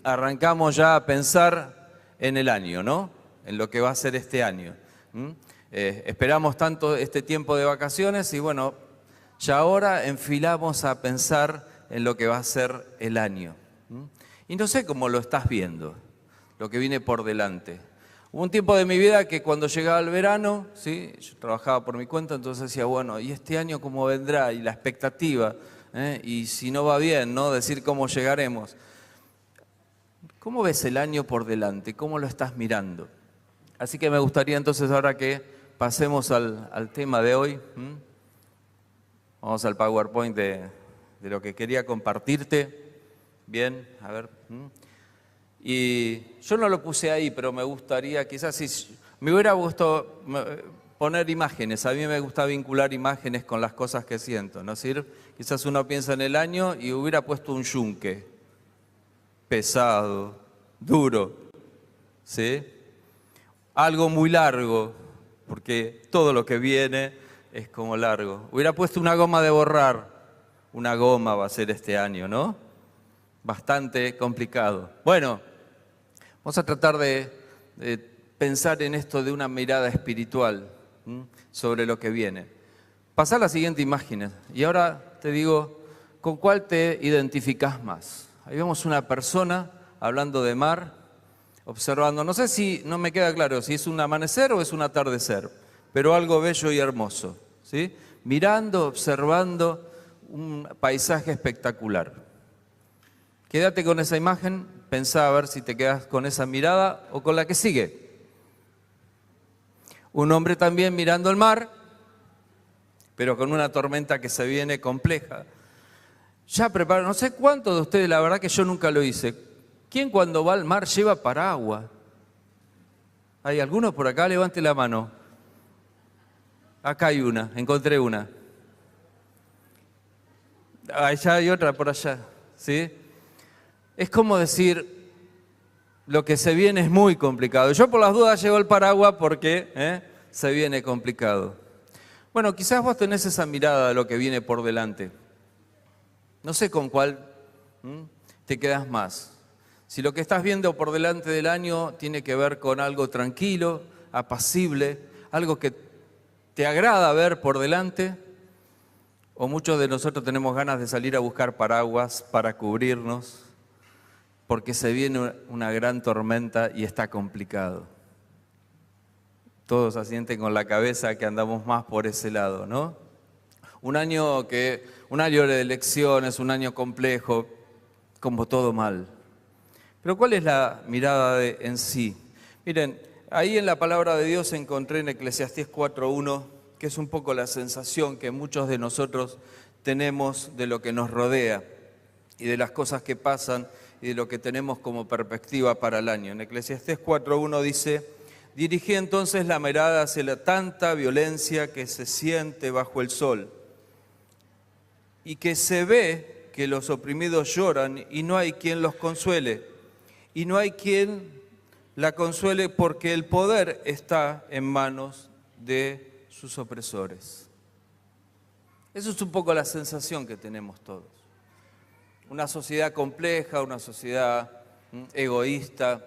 arrancamos ya a pensar en el año, ¿no? En lo que va a ser este año. Esperamos tanto este tiempo de vacaciones y bueno, ya ahora enfilamos a pensar en lo que va a ser el año. Y no sé cómo lo estás viendo, lo que viene por delante. Hubo un tiempo de mi vida que cuando llegaba el verano, ¿sí? Yo trabajaba por mi cuenta, entonces decía, bueno, ¿y este año cómo vendrá? Y la expectativa, y si no va bien, ¿no? Decir cómo llegaremos. ¿Cómo ves el año por delante? ¿Cómo lo estás mirando? Así que me gustaría entonces ahora que pasemos al tema de hoy. Vamos al PowerPoint de lo que quería compartirte. Bien, a ver. Y yo no lo puse ahí, pero me gustaría, quizás si me hubiera gustado poner imágenes. A mí me gusta vincular imágenes con las cosas que siento, ¿no es decir? Quizás uno piensa en el año y hubiera puesto un yunque pesado, duro, ¿sí? Algo muy largo, porque todo lo que viene es como largo. Hubiera puesto una goma de borrar. Una goma va a ser este año, ¿no? Bastante complicado. Bueno, vamos a tratar de pensar en esto de una mirada espiritual sobre lo que viene. Pasá a la siguiente imagen y ahora te digo, ¿con cuál te identificás más? Ahí vemos una persona hablando de mar, observando, no sé si, no me queda claro si es un amanecer o es un atardecer, pero algo bello y hermoso, ¿sí? Mirando, observando un paisaje espectacular. Quédate con esa imagen, pensá a ver si te quedas con esa mirada o con la que sigue. Un hombre también mirando el mar, pero con una tormenta que se viene compleja. Ya preparo, no sé cuántos de ustedes, la verdad que yo nunca lo hice. ¿Quién cuando va al mar lleva paraguas? ¿Hay alguno por acá? Levante la mano. Acá hay una, encontré una. Allá hay otra por allá, ¿sí? Es como decir, lo que se viene es muy complicado. Yo por las dudas llevo el paraguas porque se viene complicado. Bueno, quizás vos tenés esa mirada de lo que viene por delante. No sé con cuál te quedas más. Si lo que estás viendo por delante del año tiene que ver con algo tranquilo, apacible, algo que te agrada ver por delante, o muchos de nosotros tenemos ganas de salir a buscar paraguas para cubrirnos, porque se viene una gran tormenta y está complicado. Todos asienten con la cabeza que andamos más por ese lado, ¿no? Un año de elecciones, un año complejo, como todo mal. Pero ¿cuál es la mirada en sí? Miren, ahí en la palabra de Dios encontré en Eclesiastés 4:1, que es un poco la sensación que muchos de nosotros tenemos de lo que nos rodea y de las cosas que pasan y de lo que tenemos como perspectiva para el año. En Eclesiastés 4:1 dice, dirigí entonces la mirada hacia la tanta violencia que se siente bajo el sol y que se ve que los oprimidos lloran y no hay quien los consuele. Y no hay quien la consuele porque el poder está en manos de sus opresores. Eso es un poco la sensación que tenemos todos. Una sociedad compleja, una sociedad egoísta,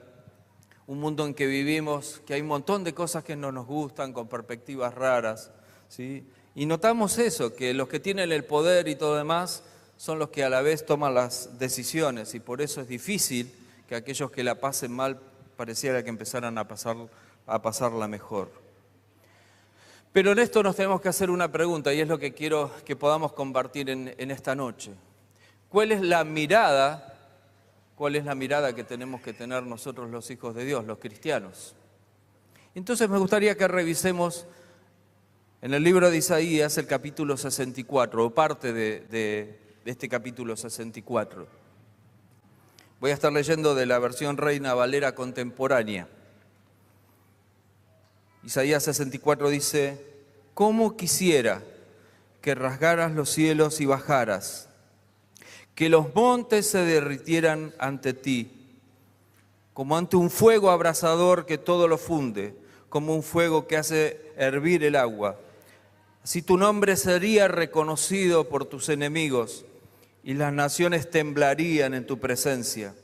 un mundo en que vivimos, que hay un montón de cosas que no nos gustan, con perspectivas raras, ¿sí? Y notamos eso, que los que tienen el poder y todo demás son los que a la vez toman las decisiones y por eso es difícil que aquellos que la pasen mal pareciera que empezaran a pasarla mejor. Pero en esto nos tenemos que hacer una pregunta y es lo que quiero que podamos compartir en esta noche. ¿Cuál es la mirada que tenemos que tener nosotros los hijos de Dios, los cristianos? Entonces me gustaría que revisemos en el libro de Isaías el capítulo 64, o parte de este capítulo 64. Voy a estar leyendo de la versión Reina Valera contemporánea. Isaías 64 dice, ¿cómo quisiera que rasgaras los cielos y bajaras, que los montes se derritieran ante ti, como ante un fuego abrasador que todo lo funde, como un fuego que hace hervir el agua? Así tu nombre sería reconocido por tus enemigos y las naciones temblarían en tu presencia.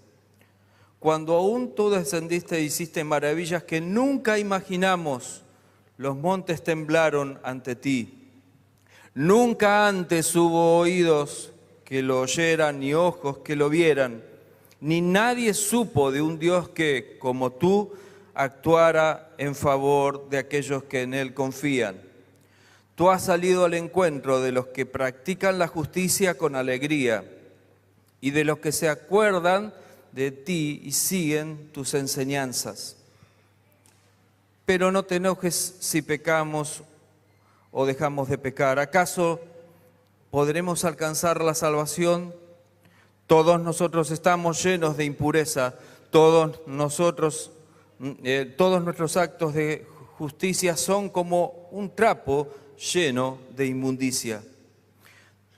Cuando aún tú descendiste e hiciste maravillas que nunca imaginamos, los montes temblaron ante ti. Nunca antes hubo oídos que lo oyeran, ni ojos que lo vieran, ni nadie supo de un Dios que, como tú, actuara en favor de aquellos que en Él confían. Tú has salido al encuentro de los que practican la justicia con alegría y de los que se acuerdan de ti y siguen tus enseñanzas. Pero no te enojes si pecamos o dejamos de pecar. ¿Acaso podremos alcanzar la salvación? Todos nosotros estamos llenos de impureza, todos nuestros actos de justicia son como un trapo lleno de inmundicia.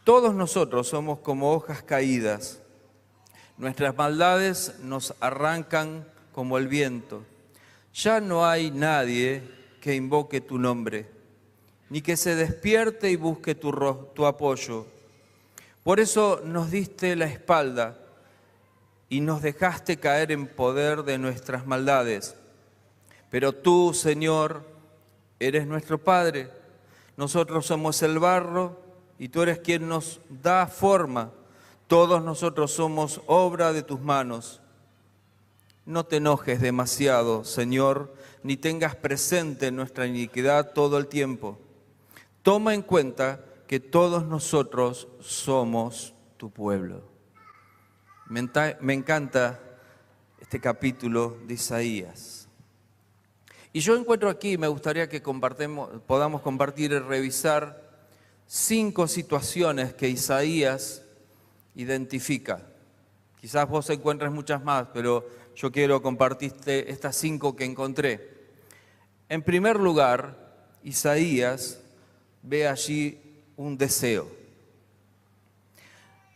Todos nosotros somos como hojas caídas. Nuestras maldades nos arrancan como el viento. Ya no hay nadie que invoque tu nombre, ni que se despierte y busque tu apoyo. Por eso nos diste la espalda y nos dejaste caer en poder de nuestras maldades. Pero tú, Señor, eres nuestro Padre. Nosotros somos el barro y tú eres quien nos da forma. Todos nosotros somos obra de tus manos. No te enojes demasiado, Señor, ni tengas presente nuestra iniquidad todo el tiempo. Toma en cuenta que todos nosotros somos tu pueblo. Me encanta este capítulo de Isaías. Y yo encuentro aquí, me gustaría que podamos compartir y revisar 5 situaciones que Isaías identifica. Quizás vos encuentres muchas más, pero yo quiero compartirte estas 5 que encontré. En primer lugar, Isaías ve allí un deseo.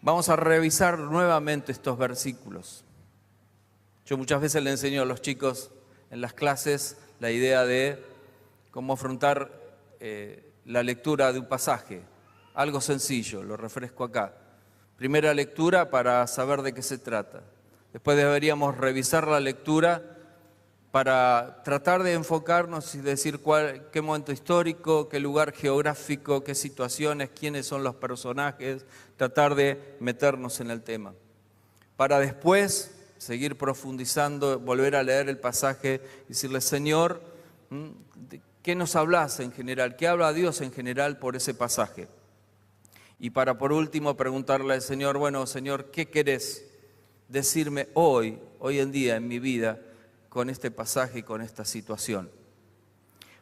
Vamos a revisar nuevamente estos versículos. Yo muchas veces le enseño a los chicos en las clases la idea de cómo afrontar la lectura de un pasaje. Algo sencillo, lo refresco acá. Primera lectura para saber de qué se trata. Después deberíamos revisar la lectura para tratar de enfocarnos y decir qué momento histórico, qué lugar geográfico, qué situaciones, quiénes son los personajes, tratar de meternos en el tema. Para después seguir profundizando, volver a leer el pasaje y decirle, Señor, ¿qué nos hablas en general? ¿Qué habla Dios en general por ese pasaje? Y para por último preguntarle al Señor, bueno, Señor, ¿qué querés decirme hoy en día en mi vida con este pasaje y con esta situación?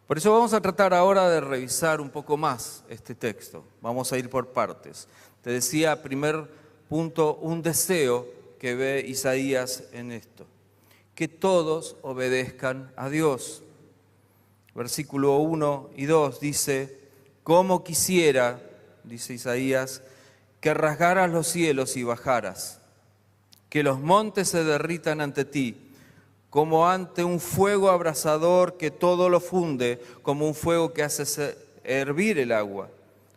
Por eso vamos a tratar ahora de revisar un poco más este texto. Vamos a ir por partes. Te decía, primer punto, un deseo que ve Isaías en esto. Que todos obedezcan a Dios. Versículo 1 y 2 dice, «Cómo quisiera, dice Isaías, que rasgaras los cielos y bajaras, que los montes se derritan ante ti, como ante un fuego abrasador que todo lo funde, como un fuego que hace hervir el agua.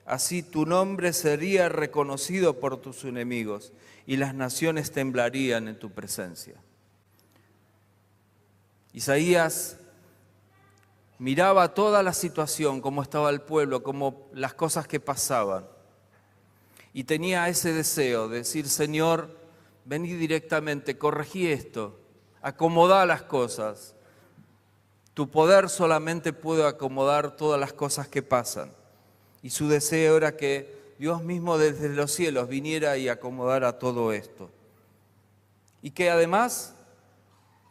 Así tu nombre sería reconocido por tus enemigos y las naciones temblarían en tu presencia». Isaías miraba toda la situación, cómo estaba el pueblo, cómo las cosas que pasaban. Y tenía ese deseo de decir, Señor, vení directamente, corregí esto, acomodá las cosas. Tu poder solamente puede acomodar todas las cosas que pasan. Y su deseo era que Dios mismo desde los cielos viniera y acomodara todo esto. Y que además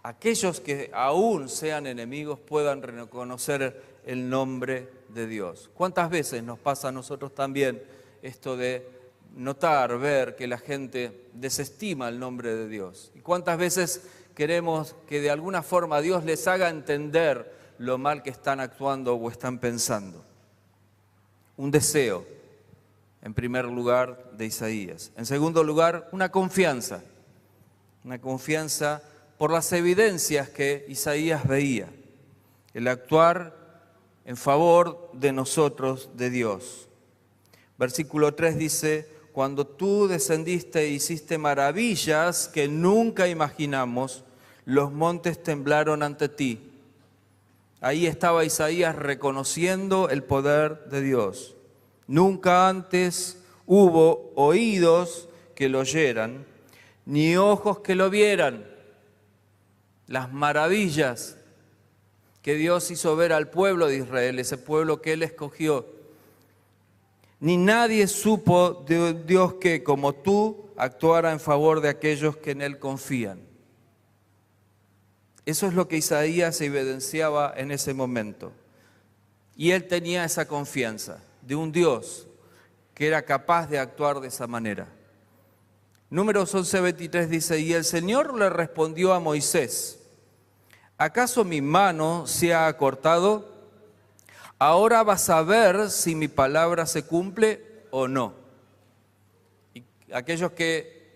aquellos que aún sean enemigos puedan reconocer el nombre de Dios. ¿Cuántas veces nos pasa a nosotros también esto de notar, ver que la gente desestima el nombre de Dios? ¿Y cuántas veces queremos que de alguna forma Dios les haga entender lo mal que están actuando o están pensando? Un deseo, en primer lugar, de Isaías. En segundo lugar, una confianza por las evidencias que Isaías veía, el actuar en favor de nosotros, de Dios. Versículo 3 dice, cuando tú descendiste e hiciste maravillas que nunca imaginamos, los montes temblaron ante ti. Ahí estaba Isaías reconociendo el poder de Dios. Nunca antes hubo oídos que lo oyeran, ni ojos que lo vieran. Las maravillas que Dios hizo ver al pueblo de Israel, ese pueblo que Él escogió. Ni nadie supo de Dios que, como tú, actuara en favor de aquellos que en Él confían. Eso es lo que Isaías evidenciaba en ese momento. Y él tenía esa confianza de un Dios que era capaz de actuar de esa manera. Números 11:23 dice, y el Señor le respondió a Moisés, ¿acaso mi mano se ha acortado? Ahora vas a ver si mi palabra se cumple o no. Y aquellos que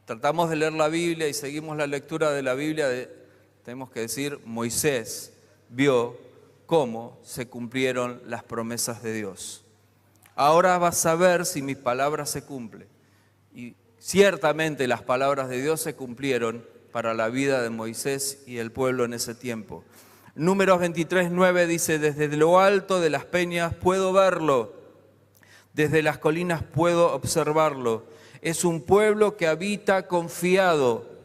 tratamos de leer la Biblia y seguimos la lectura de la Biblia, tenemos que decir, Moisés vio cómo se cumplieron las promesas de Dios. Ahora vas a ver si mis palabras se cumplen. Y ciertamente las palabras de Dios se cumplieron para la vida de Moisés y el pueblo en ese tiempo. Números 23:9 dice, desde lo alto de las peñas puedo verlo, desde las colinas puedo observarlo. Es un pueblo que habita confiado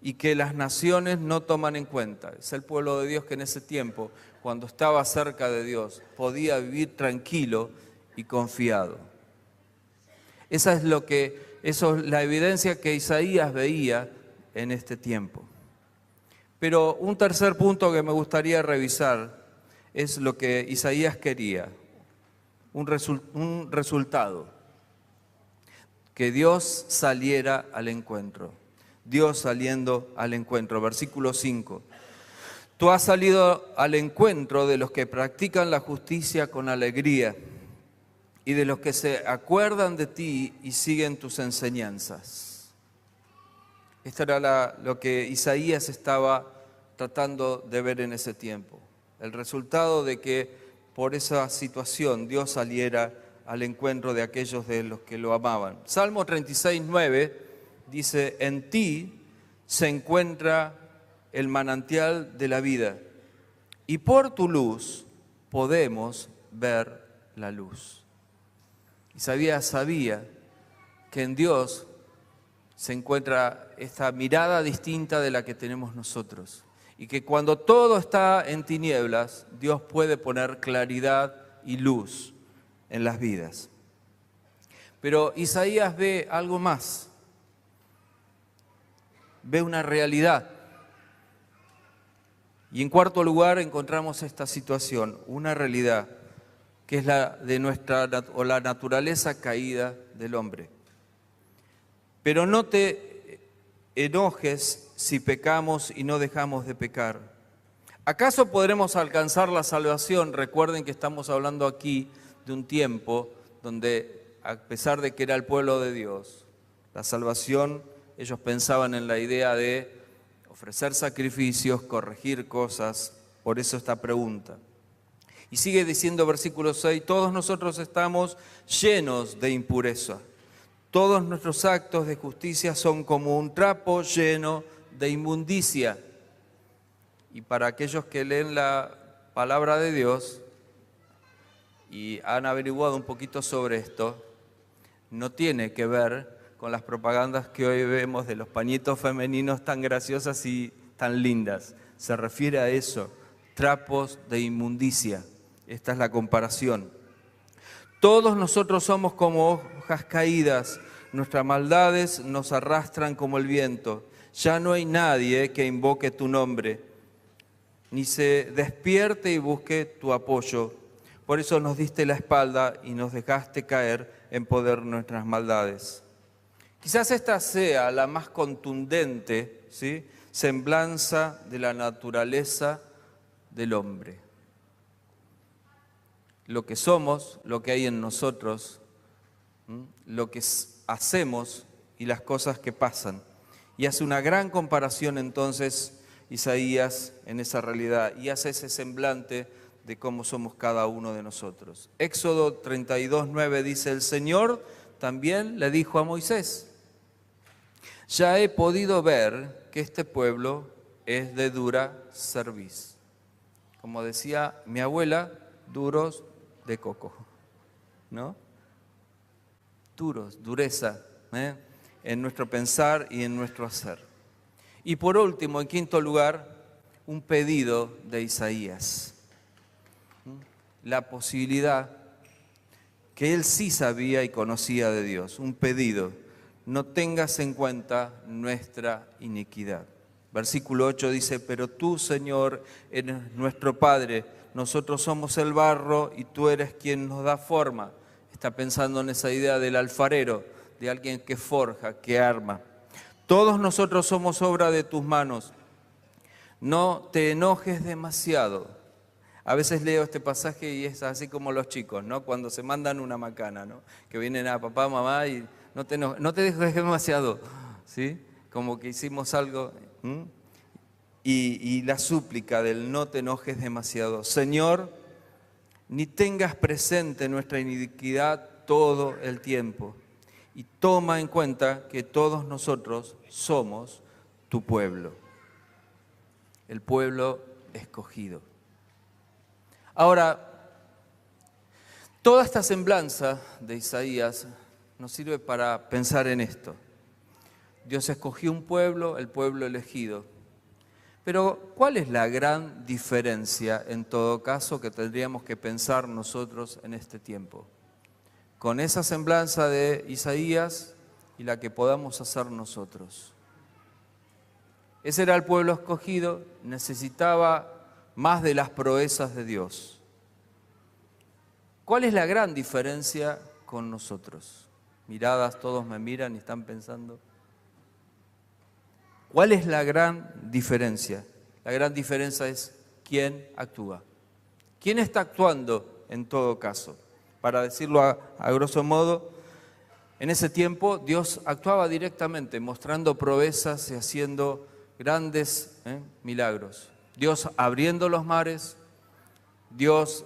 y que las naciones no toman en cuenta. Es el pueblo de Dios que en ese tiempo, cuando estaba cerca de Dios, podía vivir tranquilo y confiado. Esa es la evidencia que Isaías veía en este tiempo. Pero un tercer punto que me gustaría revisar es lo que Isaías quería, un resultado, que Dios saliera al encuentro. Dios saliendo al encuentro. Versículo 5. Tú has salido al encuentro de los que practican la justicia con alegría y de los que se acuerdan de ti y siguen tus enseñanzas. Esto era lo que Isaías estaba tratando de ver en ese tiempo. El resultado de que por esa situación Dios saliera al encuentro de aquellos de los que lo amaban. Salmo 36:9 dice, en ti se encuentra el manantial de la vida y por tu luz podemos ver la luz. Isaías sabía que en Dios se encuentra esta mirada distinta de la que tenemos nosotros y que cuando todo está en tinieblas, Dios puede poner claridad y luz en las vidas. Pero Isaías ve algo más. Ve una realidad. Y en cuarto lugar encontramos esta situación, una realidad que es la de la naturaleza caída del hombre. Pero no te enojes si pecamos y no dejamos de pecar. ¿Acaso podremos alcanzar la salvación? Recuerden que estamos hablando aquí de un tiempo donde, a pesar de que era el pueblo de Dios, la salvación, ellos pensaban en la idea de ofrecer sacrificios, corregir cosas, por eso esta pregunta. Y sigue diciendo versículo 6, todos nosotros estamos llenos de impureza. Todos nuestros actos de justicia son como un trapo lleno de inmundicia. Y para aquellos que leen la palabra de Dios y han averiguado un poquito sobre esto, no tiene que ver con las propagandas que hoy vemos de los pañitos femeninos tan graciosas y tan lindas. Se refiere a eso, trapos de inmundicia. Esta es la comparación. Todos nosotros somos como hojas caídas, nuestras maldades nos arrastran como el viento. Ya no hay nadie que invoque tu nombre, ni se despierte y busque tu apoyo. Por eso nos diste la espalda y nos dejaste caer en poder nuestras maldades. Quizás esta sea la más contundente, ¿sí?, semblanza de la naturaleza del hombre. Lo que somos, lo que hay en nosotros, lo que hacemos y las cosas que pasan. Y hace una gran comparación entonces Isaías en esa realidad y hace ese semblante de cómo somos cada uno de nosotros. Éxodo 32:9 dice, el Señor también le dijo a Moisés, Ya he podido ver que este pueblo es de dura cerviz. Como decía mi abuela, duros de coco, ¿no? Duros, dureza, en nuestro pensar y en nuestro hacer. Y por último, en quinto lugar, un pedido de Isaías. La posibilidad que él sí sabía y conocía de Dios, un pedido: no tengas en cuenta nuestra iniquidad. Versículo 8 dice: pero tú, Señor, eres nuestro Padre, nosotros somos el barro y tú eres quien nos da forma. Está pensando en esa idea del alfarero, de alguien que forja, que arma. Todos nosotros somos obra de tus manos, no te enojes demasiado. A veces leo este pasaje y es así como los chicos, ¿no? Cuando se mandan una macana, ¿no? Que vienen a papá, mamá y no te enojes demasiado, ¿sí? Como que hicimos algo. Y la súplica del no te enojes demasiado. Señor, ni tengas presente nuestra iniquidad todo el tiempo. Y toma en cuenta que todos nosotros somos tu pueblo, el pueblo escogido. Ahora, toda esta semblanza de Isaías nos sirve para pensar en esto. Dios escogió un pueblo, el pueblo elegido. Pero, ¿cuál es la gran diferencia, en todo caso, que tendríamos que pensar nosotros en este tiempo? Con esa semblanza de Isaías y la que podamos hacer nosotros. Ese era el pueblo escogido, necesitaba más de las proezas de Dios. ¿Cuál es la gran diferencia con nosotros? Miradas, todos me miran y están pensando. ¿Cuál es la gran diferencia? La gran diferencia es quién actúa. ¿Quién está actuando en todo caso? Para decirlo a grosso modo, en ese tiempo Dios actuaba directamente, mostrando proezas y haciendo grandes milagros. Dios abriendo los mares, Dios,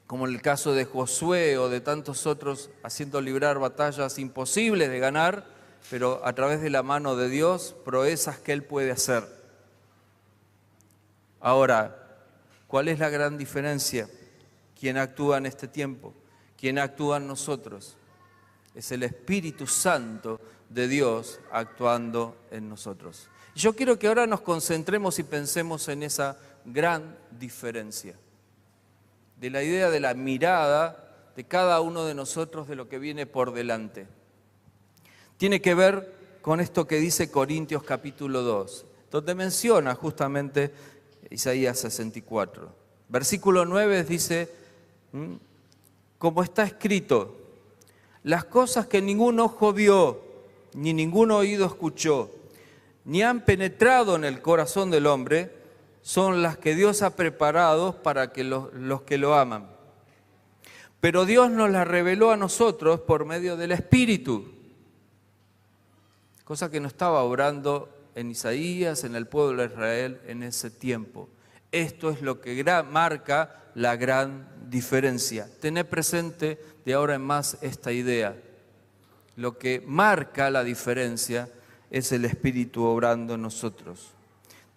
como en el caso de Josué o de tantos otros, haciendo librar batallas imposibles de ganar, pero a través de la mano de Dios, proezas que Él puede hacer. Ahora, ¿cuál es la gran diferencia? ¿Quién actúa en este tiempo? ¿Quién actúa en nosotros? Es el Espíritu Santo de Dios actuando en nosotros. Y yo quiero que ahora nos concentremos y pensemos en esa gran diferencia, de la idea de la mirada de cada uno de nosotros de lo que viene por delante. Tiene que ver con esto que dice Corintios capítulo 2, donde menciona justamente Isaías 64. Versículo 9 dice, como está escrito, las cosas que ningún ojo vio, ni ningún oído escuchó, ni han penetrado en el corazón del hombre, son las que Dios ha preparado para que los que lo aman. Pero Dios nos las reveló a nosotros por medio del Espíritu, cosa que no estaba obrando en Isaías, en el pueblo de Israel en ese tiempo. Esto es lo que marca la gran diferencia. Tener presente de ahora en más esta idea. Lo que marca la diferencia es el Espíritu obrando en nosotros.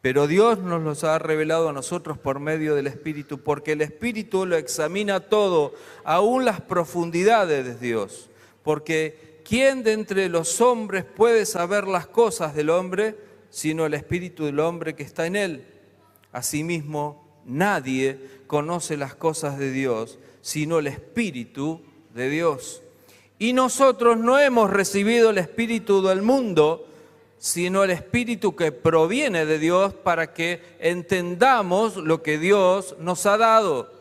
Pero Dios nos los ha revelado a nosotros por medio del Espíritu, porque el Espíritu lo examina todo, aún las profundidades de Dios. Porque ¿quién de entre los hombres puede saber las cosas del hombre, sino el Espíritu del hombre que está en él? Asimismo, nadie conoce las cosas de Dios, sino el Espíritu de Dios. Y nosotros no hemos recibido el Espíritu del mundo, sino el Espíritu que proviene de Dios, para que entendamos lo que Dios nos ha dado.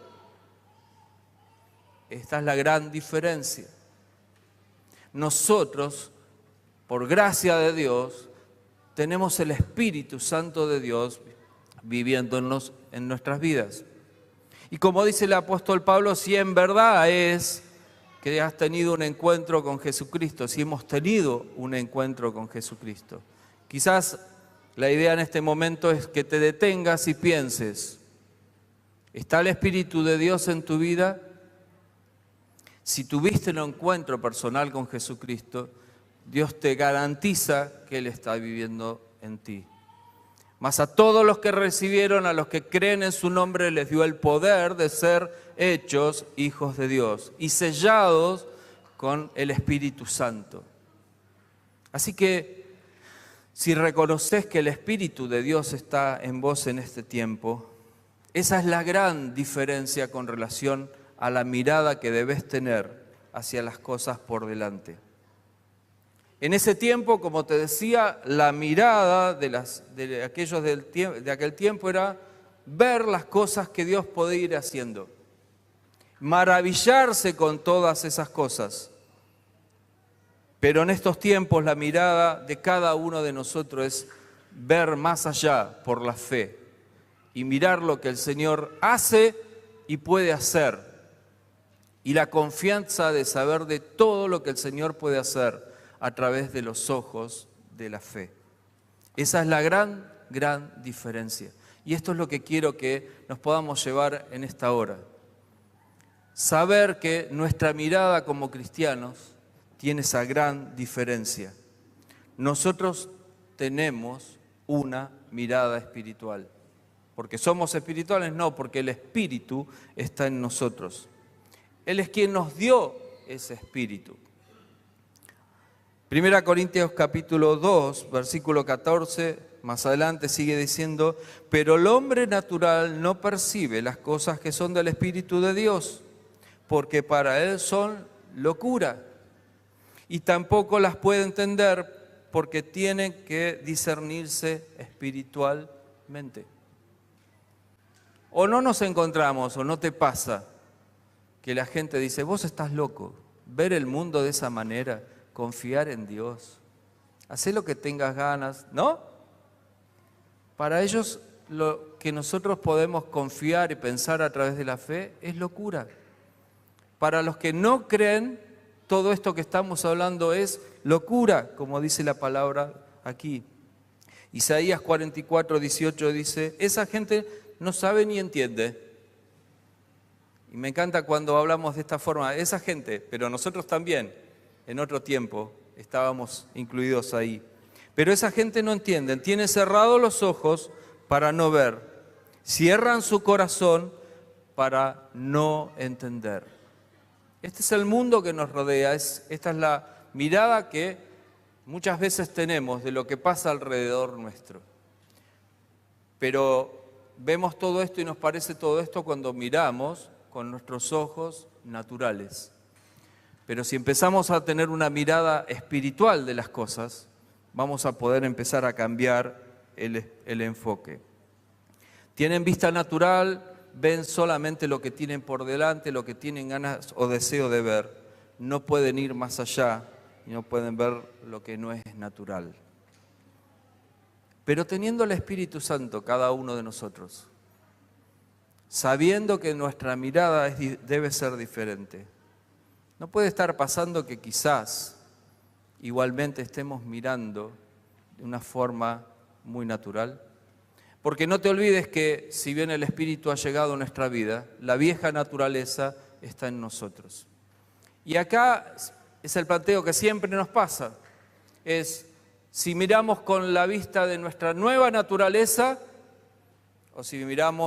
Esta es la gran diferencia. Nosotros, por gracia de Dios, tenemos el Espíritu Santo de Dios viviéndonos en nuestras vidas. Y como dice el apóstol Pablo, si en verdad es que has tenido un encuentro con Jesucristo, si hemos tenido un encuentro con Jesucristo. Quizás la idea en este momento es que te detengas y pienses, ¿está el Espíritu de Dios en tu vida? Si tuviste un encuentro personal con Jesucristo, Dios te garantiza que Él está viviendo en ti. Mas a todos los que recibieron, a los que creen en su nombre, les dio el poder de ser hechos hijos de Dios y sellados con el Espíritu Santo. Así que, si reconoces que el Espíritu de Dios está en vos en este tiempo, esa es la gran diferencia con relación a la mirada que debes tener hacia las cosas por delante. En ese tiempo, como te decía, la mirada de aquel tiempo era ver las cosas que Dios podía ir haciendo, maravillarse con todas esas cosas. Pero en estos tiempos la mirada de cada uno de nosotros es ver más allá por la fe y mirar lo que el Señor hace y puede hacer, y la confianza de saber de todo lo que el Señor puede hacer a través de los ojos de la fe. Esa es la gran, gran diferencia. Y esto es lo que quiero que nos podamos llevar en esta hora. Saber que nuestra mirada como cristianos tiene esa gran diferencia. Nosotros tenemos una mirada espiritual. ¿Porque somos espirituales? No, porque el Espíritu está en nosotros. Él es quien nos dio ese Espíritu. 1 Corintios capítulo 2, versículo 14, más adelante sigue diciendo: pero el hombre natural no percibe las cosas que son del Espíritu de Dios, porque para él son locura, y tampoco las puede entender porque tienen que discernirse espiritualmente. O no nos encontramos, o no te pasa, que la gente dice: vos estás loco, ver el mundo de esa manera, confiar en Dios, hacer lo que tengas ganas, ¿no? Para ellos lo que nosotros podemos confiar y pensar a través de la fe es locura. Para los que no creen, todo esto que estamos hablando es locura, como dice la palabra aquí. Isaías 44, 18 dice: esa gente no sabe ni entiende. Y me encanta cuando hablamos de esta forma, esa gente, pero nosotros también, en otro tiempo, estábamos incluidos ahí. Pero esa gente no entiende, tiene cerrados los ojos para no ver, cierran su corazón para no entender. Este es el mundo que nos rodea, esta es la mirada que muchas veces tenemos de lo que pasa alrededor nuestro. Pero vemos todo esto y nos parece todo esto cuando miramos con nuestros ojos naturales. Pero si empezamos a tener una mirada espiritual de las cosas, vamos a poder empezar a cambiar el enfoque. Tienen vista natural, ven solamente lo que tienen por delante, lo que tienen ganas o deseo de ver. No pueden ir más allá y no pueden ver lo que no es natural. Pero teniendo el Espíritu Santo cada uno de nosotros, sabiendo que nuestra mirada debe ser diferente, no puede estar pasando que quizás igualmente estemos mirando de una forma muy natural. Porque no te olvides que si bien el Espíritu ha llegado a nuestra vida, la vieja naturaleza está en nosotros. Y acá es el planteo que siempre nos pasa, es si miramos con la vista de nuestra nueva naturaleza o si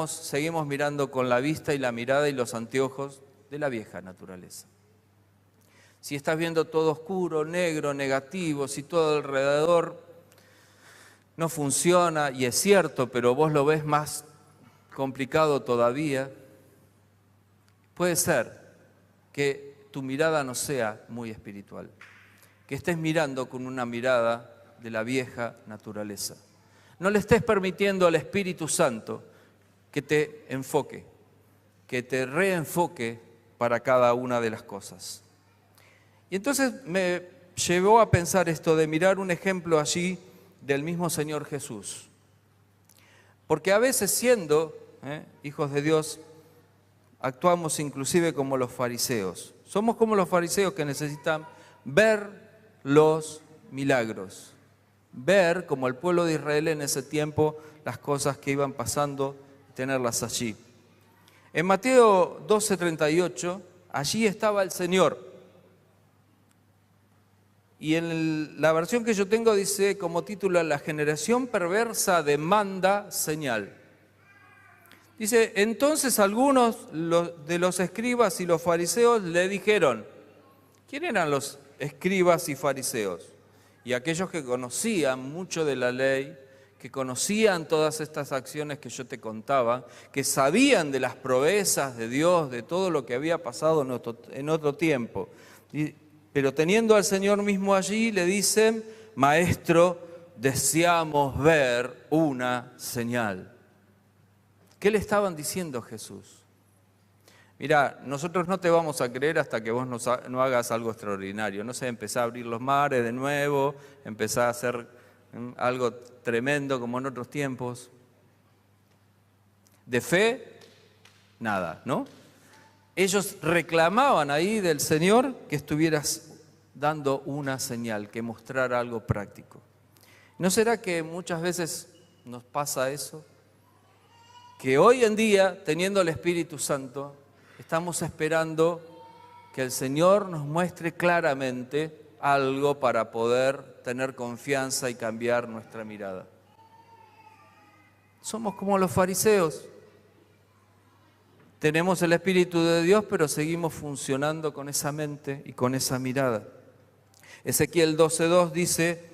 seguimos mirando con la vista y la mirada y los anteojos de la vieja naturaleza. Si estás viendo todo oscuro, negro, negativo, si todo alrededor no funciona, y es cierto, pero vos lo ves más complicado todavía, puede ser que tu mirada no sea muy espiritual, que estés mirando con una mirada de la vieja naturaleza. No le estés permitiendo al Espíritu Santo que te enfoque, que te reenfoque para cada una de las cosas. Y entonces me llevó a pensar esto de mirar un ejemplo allí del mismo Señor Jesús. Porque a veces siendo hijos de Dios, actuamos inclusive como los fariseos. Somos como los fariseos que necesitan ver los milagros. Ver, como el pueblo de Israel en ese tiempo, las cosas que iban pasando, tenerlas allí. En Mateo 12:38, allí estaba el Señor. Y en la versión que yo tengo dice como título: la generación perversa demanda señal. Dice, entonces algunos de los escribas y los fariseos le dijeron. ¿Quién eran los escribas y fariseos? Y aquellos que conocían mucho de la ley, que conocían todas estas acciones que yo te contaba, que sabían de las proezas de Dios, de todo lo que había pasado en otro tiempo. Pero teniendo al Señor mismo allí, le dicen, Maestro, deseamos ver una señal. ¿Qué le estaban diciendo a Jesús? Mira, nosotros no te vamos a creer hasta que vos no hagas algo extraordinario. No sé, empezá a abrir los mares de nuevo, empezá a hacer algo tremendo como en otros tiempos. De fe, nada, ¿no? Ellos reclamaban ahí del Señor que estuvieras dando una señal, que mostrara algo práctico. ¿No será que muchas veces nos pasa eso? Que hoy en día, teniendo el Espíritu Santo, estamos esperando que el Señor nos muestre claramente algo para poder tener confianza y cambiar nuestra mirada. Somos como los fariseos. Tenemos el Espíritu de Dios, pero seguimos funcionando con esa mente y con esa mirada. Ezequiel 12:2 dice,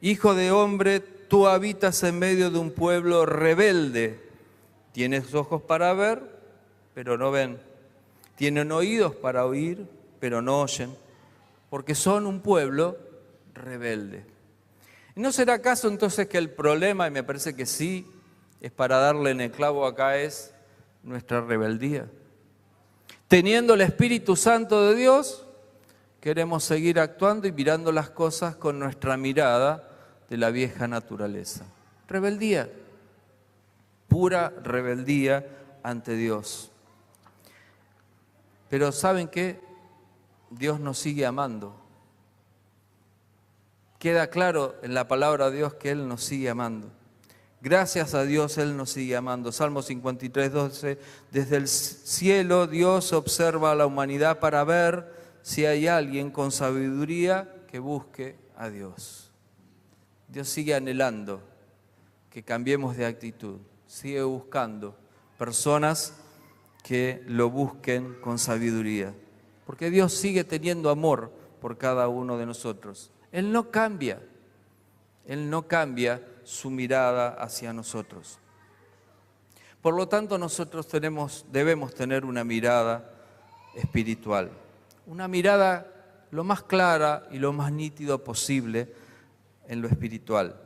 Hijo de hombre, tú habitas en medio de un pueblo rebelde. Tienes ojos para ver, pero no ven. Tienen oídos para oír, pero no oyen, porque son un pueblo rebelde. ¿No será acaso entonces que el problema, y me parece que sí, es para darle en el clavo acá, es nuestra rebeldía? Teniendo el Espíritu Santo de Dios, queremos seguir actuando y mirando las cosas con nuestra mirada de la vieja naturaleza. Rebeldía, pura rebeldía ante Dios. Pero ¿saben qué? Dios nos sigue amando. Queda claro en la palabra de Dios que Él nos sigue amando. Gracias a Dios Él nos sigue amando. Salmo 53:12, desde el cielo Dios observa a la humanidad para ver si hay alguien con sabiduría que busque a Dios. Dios sigue anhelando que cambiemos de actitud, sigue buscando personas que lo busquen con sabiduría, porque Dios sigue teniendo amor por cada uno de nosotros. Él no cambia su mirada hacia nosotros. Por lo tanto, nosotros debemos tener una mirada espiritual, una mirada lo más clara y lo más nítido posible en lo espiritual.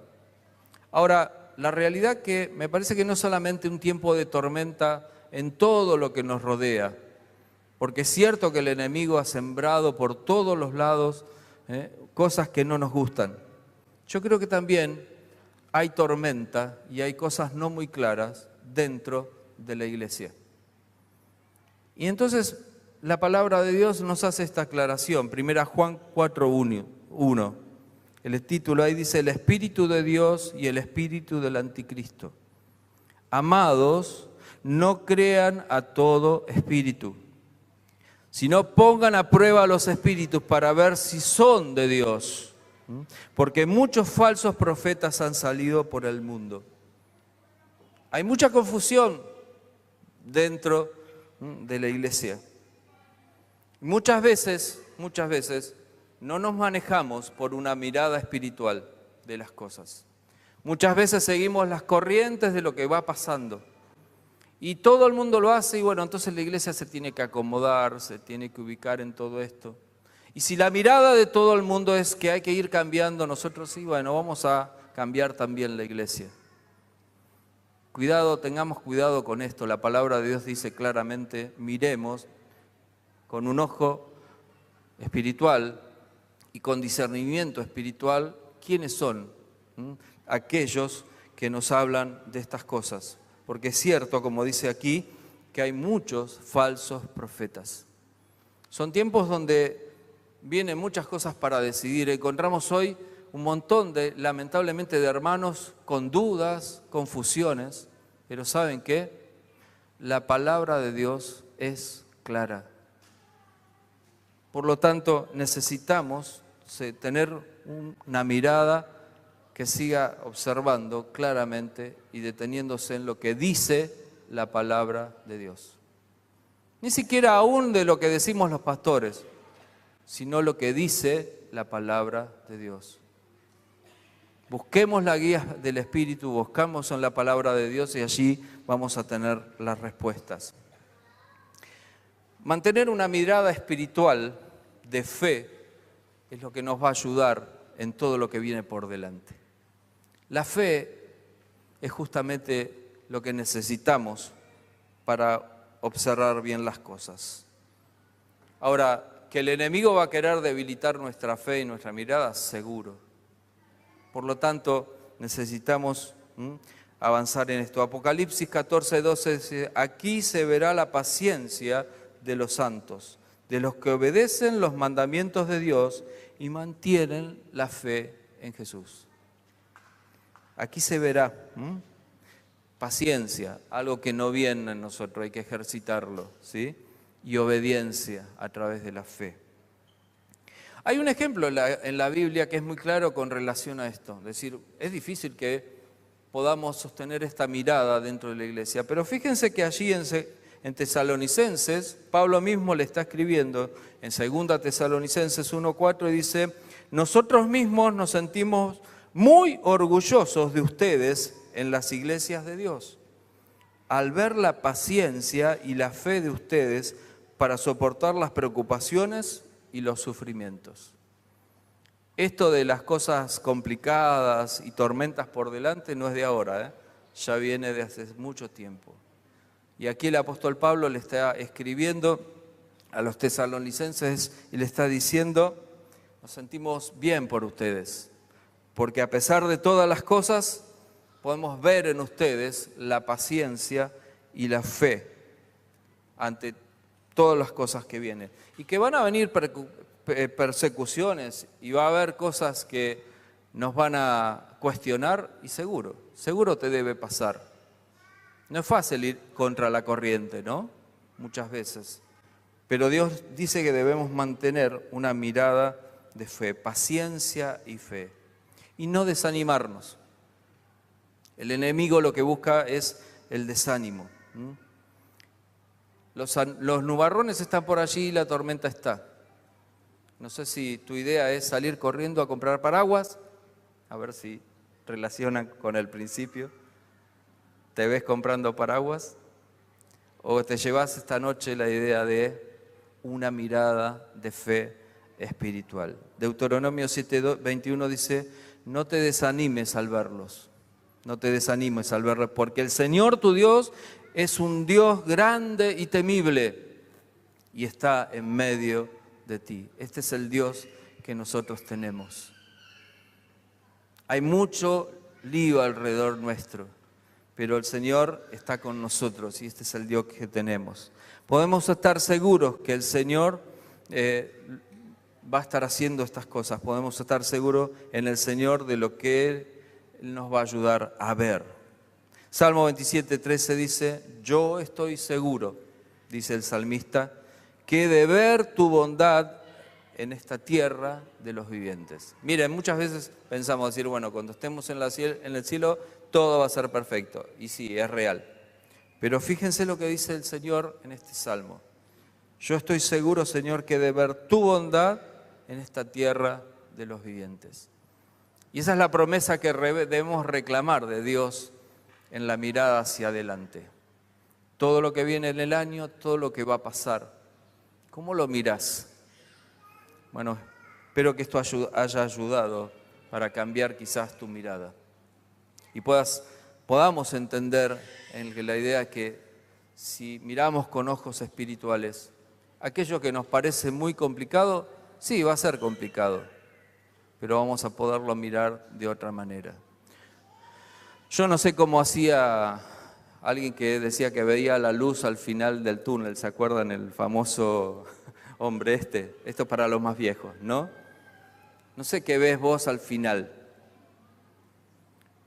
Ahora, la realidad que me parece que no es solamente un tiempo de tormenta en todo lo que nos rodea, porque es cierto que el enemigo ha sembrado por todos los lados cosas que no nos gustan. Yo creo que también hay tormenta y hay cosas no muy claras dentro de la iglesia. Y entonces la palabra de Dios nos hace esta aclaración. 1 Juan 4:1. El título ahí dice, el Espíritu de Dios y el Espíritu del Anticristo. Amados, no crean a todo espíritu, sino pongan a prueba los espíritus para ver si son de Dios, porque muchos falsos profetas han salido por el mundo. Hay mucha confusión dentro de la iglesia. Muchas veces no nos manejamos por una mirada espiritual de las cosas. Muchas veces seguimos las corrientes de lo que va pasando. Y todo el mundo lo hace y bueno, entonces la iglesia se tiene que acomodar, se tiene que ubicar en todo esto. Y si la mirada de todo el mundo es que hay que ir cambiando, nosotros sí, bueno, vamos a cambiar también la iglesia. Cuidado, tengamos cuidado con esto. La palabra de Dios dice claramente, miremos con un ojo espiritual y con discernimiento espiritual quiénes son aquellos que nos hablan de estas cosas. Porque es cierto, como dice aquí, que hay muchos falsos profetas. Son tiempos donde vienen muchas cosas para decidir. Encontramos hoy un montón lamentablemente, de hermanos con dudas, confusiones, pero ¿saben qué? La palabra de Dios es clara. Por lo tanto, necesitamos tener una mirada que siga observando claramente y deteniéndose en lo que dice la palabra de Dios. Ni siquiera aún de lo que decimos los pastores, sino lo que dice la palabra de Dios. Busquemos la guía del Espíritu, buscamos en la palabra de Dios y allí vamos a tener las respuestas. Mantener una mirada espiritual de fe es lo que nos va a ayudar en todo lo que viene por delante. La fe es justamente lo que necesitamos para observar bien las cosas. Ahora, que el enemigo va a querer debilitar nuestra fe y nuestra mirada, seguro. Por lo tanto, necesitamos avanzar en esto. Apocalipsis 14:12 dice, aquí se verá la paciencia de los santos, de los que obedecen los mandamientos de Dios y mantienen la fe en Jesús. Aquí se verá paciencia, algo que no viene en nosotros, hay que ejercitarlo, ¿sí? Y obediencia a través de la fe. Hay un ejemplo en la Biblia que es muy claro con relación a esto. Es decir, es difícil que podamos sostener esta mirada dentro de la iglesia, pero fíjense que allí en Tesalonicenses, Pablo mismo le está escribiendo en 2 Tesalonicenses 1:4 y dice, nosotros mismos nos sentimos muy orgullosos de ustedes en las iglesias de Dios, al ver la paciencia y la fe de ustedes para soportar las preocupaciones y los sufrimientos. Esto de las cosas complicadas y tormentas por delante no es de ahora, ya viene de hace mucho tiempo. Y aquí el apóstol Pablo le está escribiendo a los tesalonicenses y le está diciendo, nos sentimos bien por ustedes, porque a pesar de todas las cosas, podemos ver en ustedes la paciencia y la fe ante todas las cosas que vienen. Y que van a venir persecuciones y va a haber cosas que nos van a cuestionar y seguro te debe pasar. No es fácil ir contra la corriente, ¿no? Muchas veces. Pero Dios dice que debemos mantener una mirada de fe, paciencia y fe. Y no desanimarnos. El enemigo lo que busca es el desánimo. Los nubarrones están por allí y la tormenta está. No sé si tu idea es salir corriendo a comprar paraguas, a ver si relacionan con el principio. ¿Te ves comprando paraguas? ¿O te llevas esta noche la idea de una mirada de fe espiritual? Deuteronomio 7:21 dice, no te desanimes al verlos. No te desanimes al verlos, porque el Señor tu Dios es un Dios grande y temible y está en medio de ti. Este es el Dios que nosotros tenemos. Hay mucho lío alrededor nuestro, pero el Señor está con nosotros y este es el Dios que tenemos. Podemos estar seguros que el Señor va a estar haciendo estas cosas. Podemos estar seguros en el Señor de lo que Él nos va a ayudar a ver. Salmo 27:13 dice, yo estoy seguro, dice el salmista, que de ver tu bondad en esta tierra de los vivientes. Miren, muchas veces pensamos decir, bueno, cuando estemos en el cielo, todo va a ser perfecto. Y sí, es real. Pero fíjense lo que dice el Señor en este salmo. Yo estoy seguro, Señor, que de ver tu bondad en esta tierra de los vivientes. Y esa es la promesa que debemos reclamar de Dios en la mirada hacia adelante. Todo lo que viene en el año, todo lo que va a pasar. ¿Cómo lo mirás? Bueno, espero que esto haya ayudado para cambiar quizás tu mirada. Y podamos entender en la idea que si miramos con ojos espirituales, aquello que nos parece muy complicado, sí, va a ser complicado, pero vamos a poderlo mirar de otra manera. Yo no sé cómo hacía alguien que decía que veía la luz al final del túnel, ¿se acuerdan? El famoso hombre este. Esto es para los más viejos, ¿no? No sé qué ves vos al final,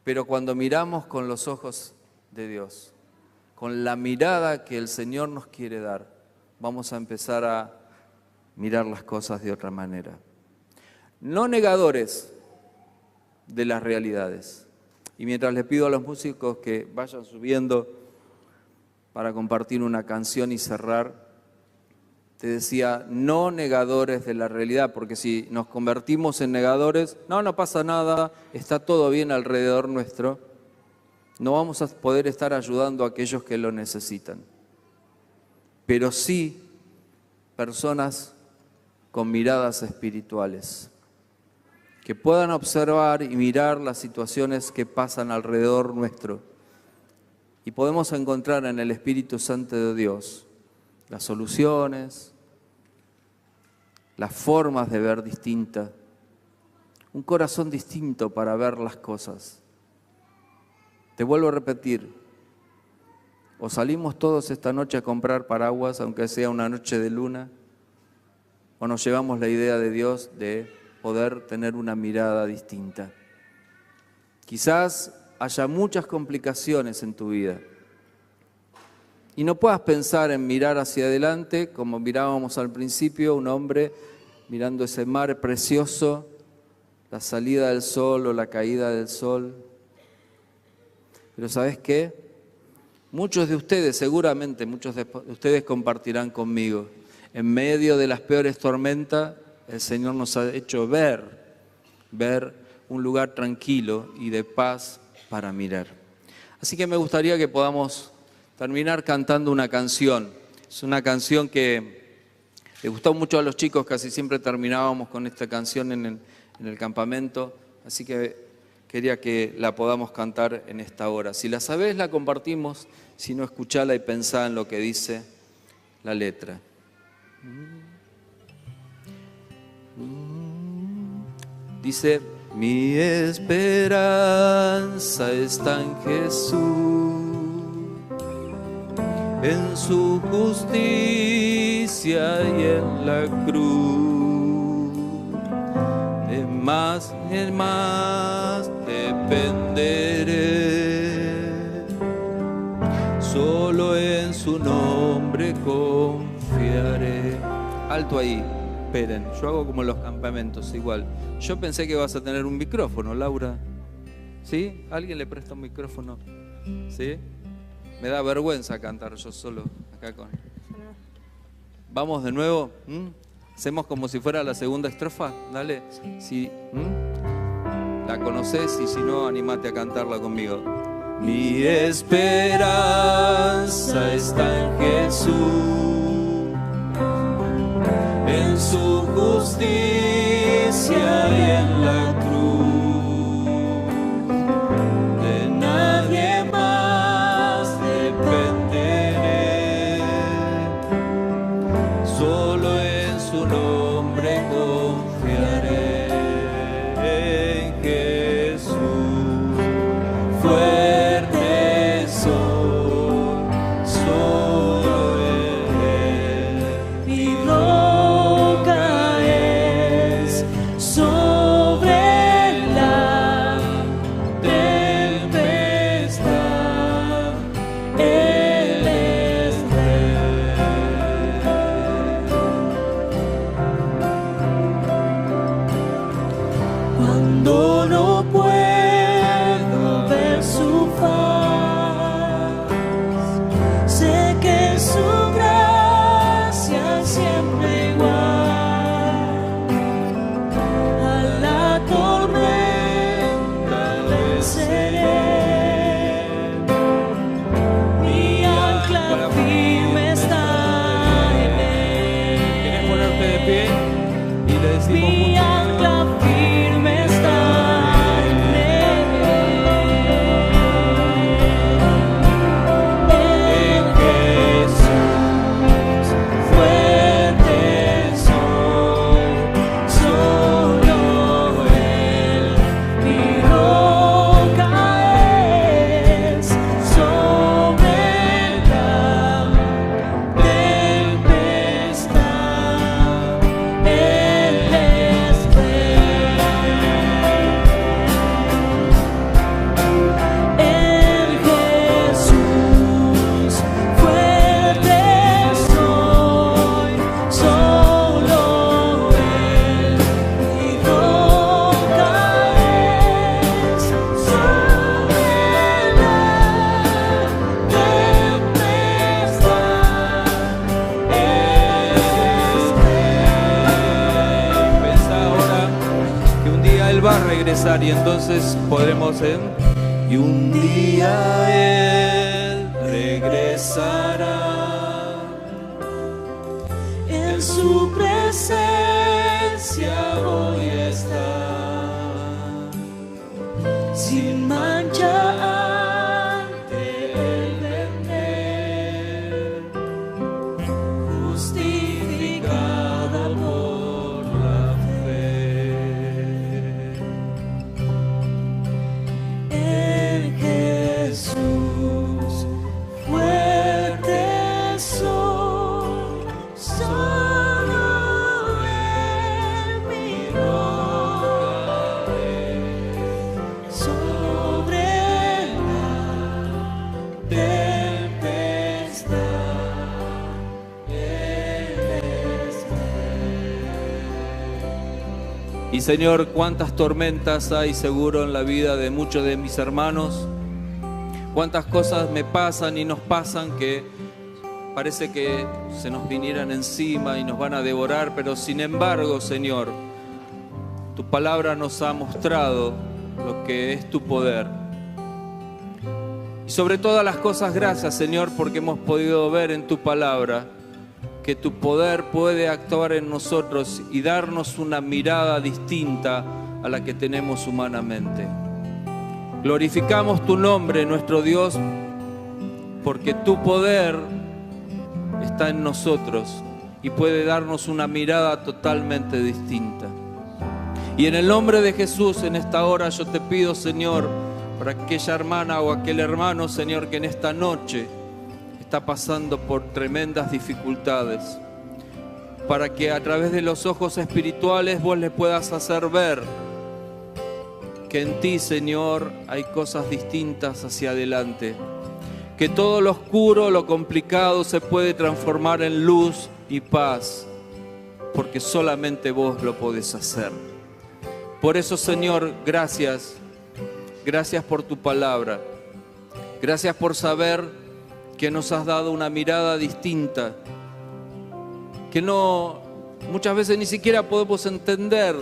pero cuando miramos con los ojos de Dios, con la mirada que el Señor nos quiere dar, vamos a empezar a mirar las cosas de otra manera. no negadores de las realidades. Y mientras le pido a los músicos que vayan subiendo para compartir una canción y cerrar, te decía, no negadores de la realidad, porque si nos convertimos en negadores, no pasa nada, está todo bien alrededor nuestro, no vamos a poder estar ayudando a aquellos que lo necesitan. Pero sí, personas con miradas espirituales, que puedan observar y mirar las situaciones que pasan alrededor nuestro. Y podemos encontrar en el Espíritu Santo de Dios las soluciones, las formas de ver distintas, un corazón distinto para ver las cosas. Te vuelvo a repetir, o salimos todos esta noche a comprar paraguas, aunque sea una noche de luna, o nos llevamos la idea de Dios de poder tener una mirada distinta. Quizás haya muchas complicaciones en tu vida y no puedas pensar en mirar hacia adelante como mirábamos al principio, un hombre mirando ese mar precioso, la salida del sol o la caída del sol. Pero ¿sabes qué? Muchos de ustedes, seguramente muchos de ustedes compartirán conmigo, en medio de las peores tormentas, el Señor nos ha hecho ver un lugar tranquilo y de paz para mirar. Así que me gustaría que podamos terminar cantando una canción. Es una canción que le gustó mucho a los chicos, casi siempre terminábamos con esta canción en el campamento, así que quería que la podamos cantar en esta hora. Si la sabés, la compartimos, si no, escuchala y pensá en lo que dice la letra. Dice, mi esperanza está en Jesús, en su justicia y en la cruz. De más en más dependeré, solo en su nombre confiaré. Alto ahí, esperen, yo hago como los campamentos, igual. Yo pensé que vas a tener un micrófono, Laura. ¿Sí? ¿Alguien le presta un micrófono? ¿Sí? Me da vergüenza cantar yo solo acá con... Vamos de nuevo. Hacemos como si fuera la segunda estrofa. Dale. Si la conoces y si no, animate a cantarla conmigo. Mi esperanza está en Jesús, en su justicia y en la cruz. De nadie más dependeré, solo en su nombre confiaré. En Jesús fuerte soy, solo en Él mi roca es sobre regresar y entonces podremos y un día Él regresará, en su presencia voy a estar, sin mancha ante Él vendré, justificada por la fe. En Jesús fuerte soy, solo Él mi roca es, sobre la tempestad Él está. Y Señor, cuántas tormentas hay seguro en la vida de muchos de mis hermanos, cuántas cosas me pasan y nos pasan que parece que se nos vinieran encima y nos van a devorar, pero sin embargo, Señor, tu palabra nos ha mostrado lo que es tu poder. Y sobre todas las cosas, gracias, Señor, porque hemos podido ver en tu palabra que tu poder puede actuar en nosotros y darnos una mirada distinta a la que tenemos humanamente. Glorificamos tu nombre, nuestro Dios, porque tu poder está en nosotros y puede darnos una mirada totalmente distinta. Y en el nombre de Jesús, en esta hora yo te pido, Señor, para aquella hermana o aquel hermano, Señor, que en esta noche está pasando por tremendas dificultades, para que a través de los ojos espirituales vos le puedas hacer ver que en ti, Señor, hay cosas distintas hacia adelante, que todo lo oscuro, lo complicado se puede transformar en luz y paz, porque solamente vos lo podés hacer. Por eso, Señor, gracias por tu palabra, gracias por saber que nos has dado una mirada distinta, que muchas veces ni siquiera podemos entender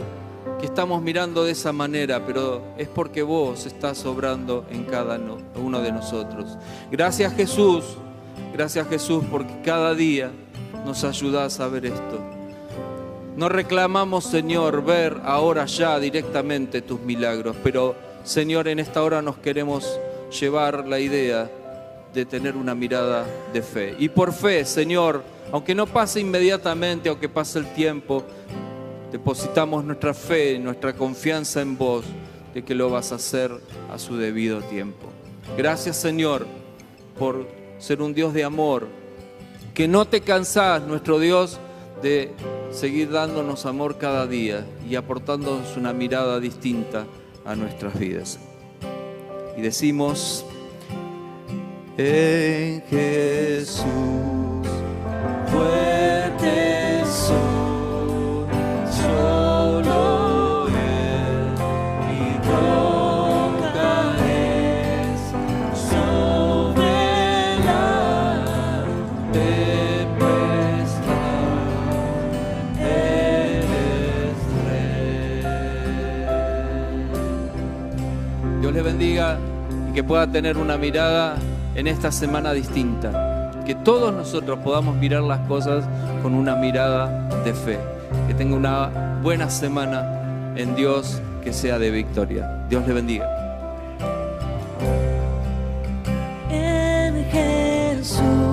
que estamos mirando de esa manera, pero es porque vos estás obrando en cada uno de nosotros. Gracias Jesús, porque cada día nos ayudás a ver esto. No reclamamos, Señor, ver ahora ya directamente tus milagros, pero Señor, en esta hora nos queremos llevar la idea de tener una mirada de fe. Y por fe, Señor, aunque no pase inmediatamente, aunque pase el tiempo, depositamos nuestra fe, nuestra confianza en vos, de que lo vas a hacer a su debido tiempo. Gracias, Señor, por ser un Dios de amor, que no te cansás, nuestro Dios, de seguir dándonos amor cada día y aportándonos una mirada distinta a nuestras vidas. Y decimos: en Jesús fuerte soy, solo Él mi roca es, sobre la tempestad Él es Rey. Dios le bendiga y que pueda tener una mirada en esta semana distinta, que todos nosotros podamos mirar las cosas con una mirada de fe, que tenga una buena semana en Dios, que sea de victoria. Dios le bendiga. En Jesús.